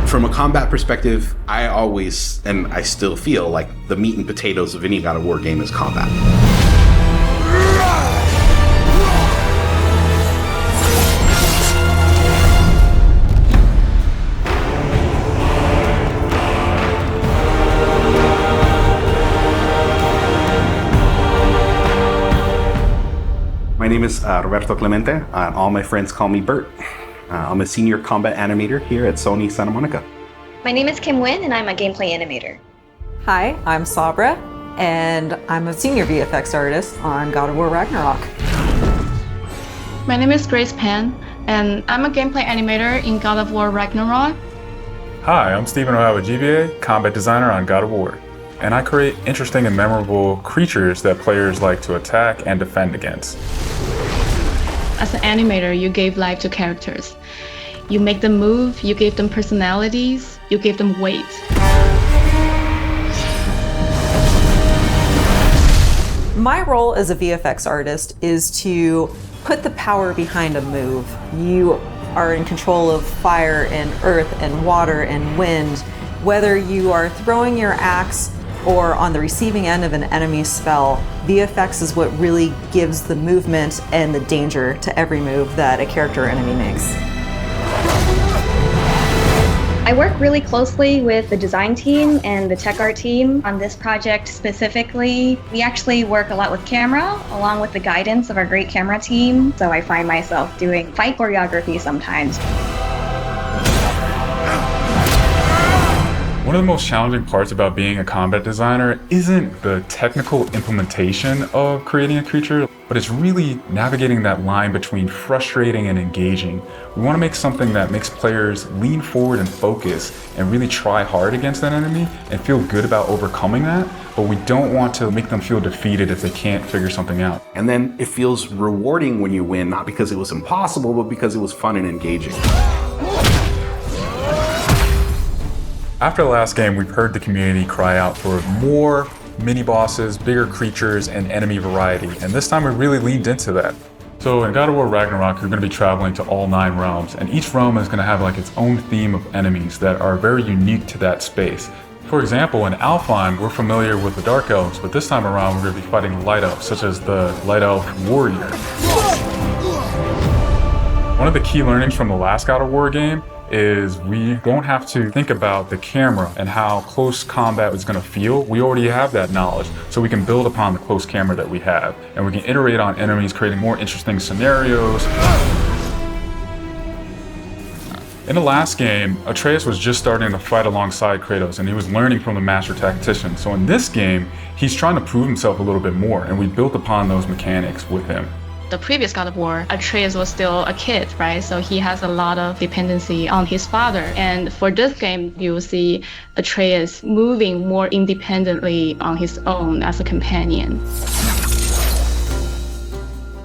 From a combat perspective, I always, and I still feel like the meat and potatoes of any God of War game is combat. My name is Roberto Clemente. All my friends call me Bert. I'm a senior combat animator here at Sony Santa Monica. My name is Kim Nguyen, and I'm a gameplay animator. Hi, I'm Sabra, and I'm a senior VFX artist on God of War Ragnarök. My name is Grace Pan, and I'm a gameplay animator in God of War Ragnarök. Hi, I'm Stephen OYARIJIVBIE, combat designer on God of War, and I create interesting and memorable creatures that players like to attack and defend against. As an animator, you gave life to characters. You make them move, you give them personalities, you give them weight. My role as a VFX artist is to put the power behind a move. You are in control of fire and earth and water and wind. Whether you are throwing your axe or on the receiving end of an enemy spell, VFX is what really gives the movement and the danger to every move that a character or enemy makes. I work really closely with the design team and the tech art team on this project specifically. We actually work a lot with camera, along with the guidance of our great camera team, so I find myself doing fight choreography sometimes. One of the most challenging parts about being a combat designer isn't the technical implementation of creating a creature, but it's really navigating that line between frustrating and engaging. We want to make something that makes players lean forward and focus and really try hard against an enemy and feel good about overcoming that, but we don't want to make them feel defeated if they can't figure something out. And then it feels rewarding when you win, not because it was impossible, but because it was fun and engaging. After the last game, we've heard the community cry out for more mini-bosses, bigger creatures, and enemy variety, and this time we really leaned into that. So in God of War Ragnarök, you're going to be traveling to all 9 realms, and each realm is going to have like its own theme of enemies that are very unique to that space. For example, in Alfheim, we're familiar with the Dark Elves, but this time around we're going to be fighting the Light Elves, such as the Light Elf Warrior. One of the key learnings from the last God of War game is we don't have to think about the camera and how close combat is going to feel. We already have that knowledge, so we can build upon the close camera that we have, and we can iterate on enemies, creating more interesting scenarios. In the last game, Atreus was just starting to fight alongside Kratos, and he was learning from the master tactician. So in this game, he's trying to prove himself a little bit more, and we built upon those mechanics with him. The previous God of War, Atreus was still a kid, right? So he has a lot of dependency on his father. And for this game, you will see Atreus moving more independently on his own as a companion.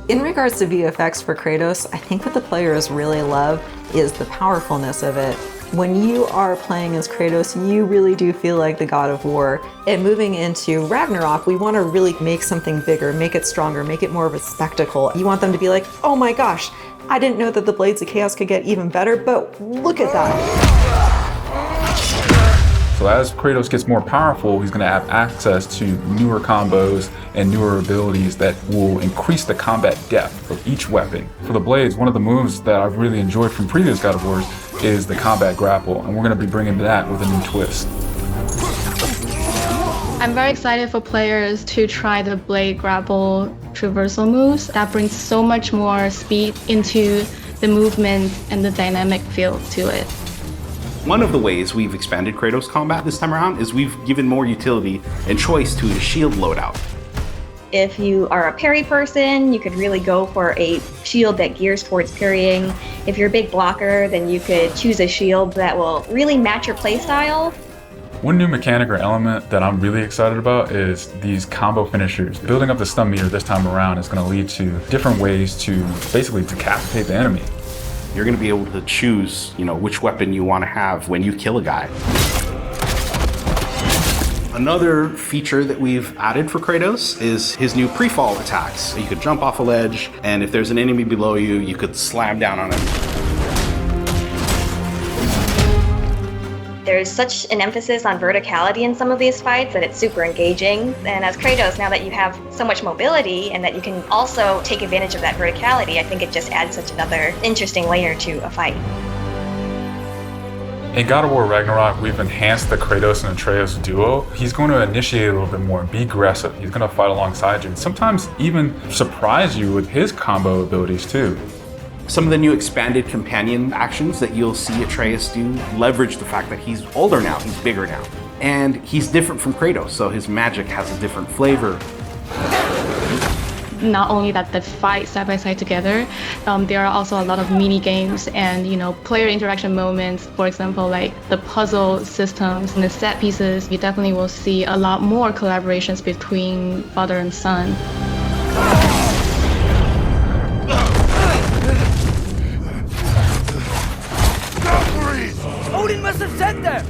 In regards to VFX for Kratos, I think what the players really love is the powerfulness of it. When you are playing as Kratos, you really do feel like the God of War. And moving into Ragnarok, we want to really make something bigger, make it stronger, make it more of a spectacle. You want them to be like, oh my gosh, I didn't know that the Blades of Chaos could get even better, but look at that. So as Kratos gets more powerful, he's going to have access to newer combos and newer abilities that will increase the combat depth of each weapon. For the Blades, one of the moves that I've really enjoyed from previous God of Wars is the combat grapple, and we're going to be bringing that with a new twist. I'm very excited for players to try the blade grapple traversal moves. That brings so much more speed into the movement and the dynamic feel to it. One of the ways we've expanded Kratos combat this time around is we've given more utility and choice to his shield loadout. If you are a parry person, you could really go for a shield that gears towards parrying. If you're a big blocker, then you could choose a shield that will really match your playstyle. One new mechanic or element that I'm really excited about is these combo finishers. Building up the stun meter this time around is going to lead to different ways to basically decapitate the enemy. You're going to be able to choose, which weapon you want to have when you kill a guy. Another feature that we've added for Kratos is his new pre-fall attacks. You could jump off a ledge, and if there's an enemy below you, you could slam down on him. There's such an emphasis on verticality in some of these fights that it's super engaging. And as Kratos, now that you have so much mobility and that you can also take advantage of that verticality, I think it just adds such another interesting layer to a fight. In God of War Ragnarok, we've enhanced the Kratos and Atreus duo. He's going to initiate a little bit more, be aggressive. He's going to fight alongside you, and sometimes even surprise you with his combo abilities too. Some of the new expanded companion actions that you'll see Atreus do leverage the fact that he's older now, he's bigger now. And he's different from Kratos, so his magic has a different flavor. Not only that they fight side by side together, there are also a lot of mini games and player interaction moments. For example, like the puzzle systems and the set pieces. You definitely will see a lot more collaborations between father and son. Odin must have sent them!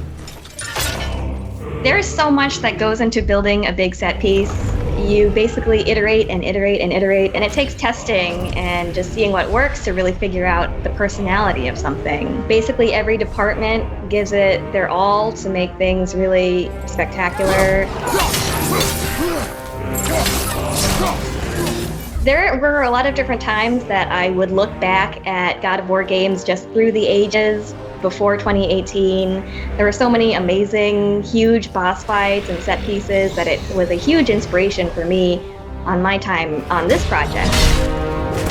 There's so much that goes into building a big set piece. You basically iterate and iterate and iterate, and it takes testing and just seeing what works to really figure out the personality of something. Basically, every department gives it their all to make things really spectacular. There were a lot of different times that I would look back at God of War games just through the ages. Before 2018, there were so many amazing, huge boss fights and set pieces that it was a huge inspiration for me on my time on this project.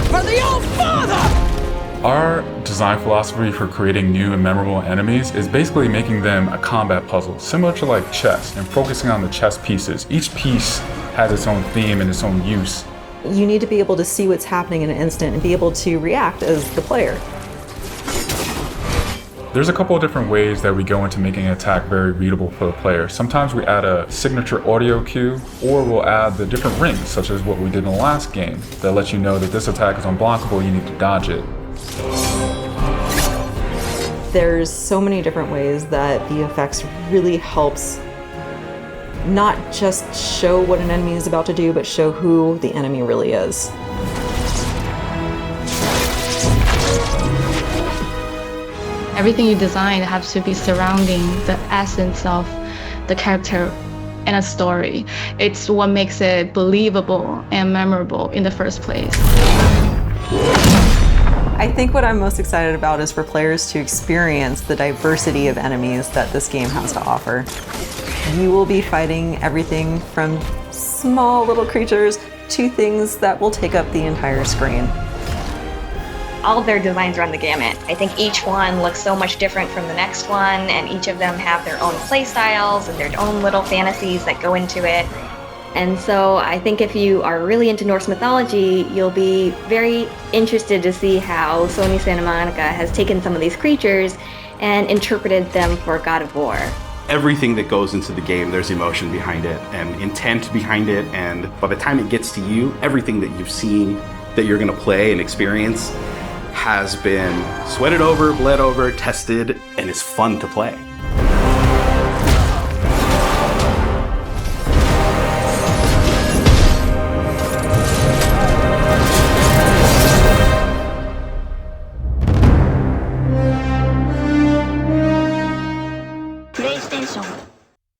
For the Old Father! Our design philosophy for creating new and memorable enemies is basically making them a combat puzzle, similar to like chess, and focusing on the chess pieces. Each piece has its own theme and its own use. You need to be able to see what's happening in an instant and be able to react as the player. There's a couple of different ways that we go into making an attack very readable for the player. Sometimes we add a signature audio cue, or we'll add the different rings, such as what we did in the last game, that lets you know that this attack is unblockable, you need to dodge it. There's so many different ways that VFX really helps not just show what an enemy is about to do, but show who the enemy really is. Everything you design has to be surrounding the essence of the character and a story. It's what makes it believable and memorable in the first place. I think what I'm most excited about is for players to experience the diversity of enemies that this game has to offer. You will be fighting everything from small little creatures to things that will take up the entire screen. All of their designs run the gamut. I think each one looks so much different from the next one, and each of them have their own play styles and their own little fantasies that go into it. And so I think if you are really into Norse mythology, you'll be very interested to see how Sony Santa Monica has taken some of these creatures and interpreted them for God of War. Everything that goes into the game, there's emotion behind it and intent behind it, and by the time it gets to you, everything that you've seen that you're going to play and experience has been sweated over, bled over, tested, and is fun to play.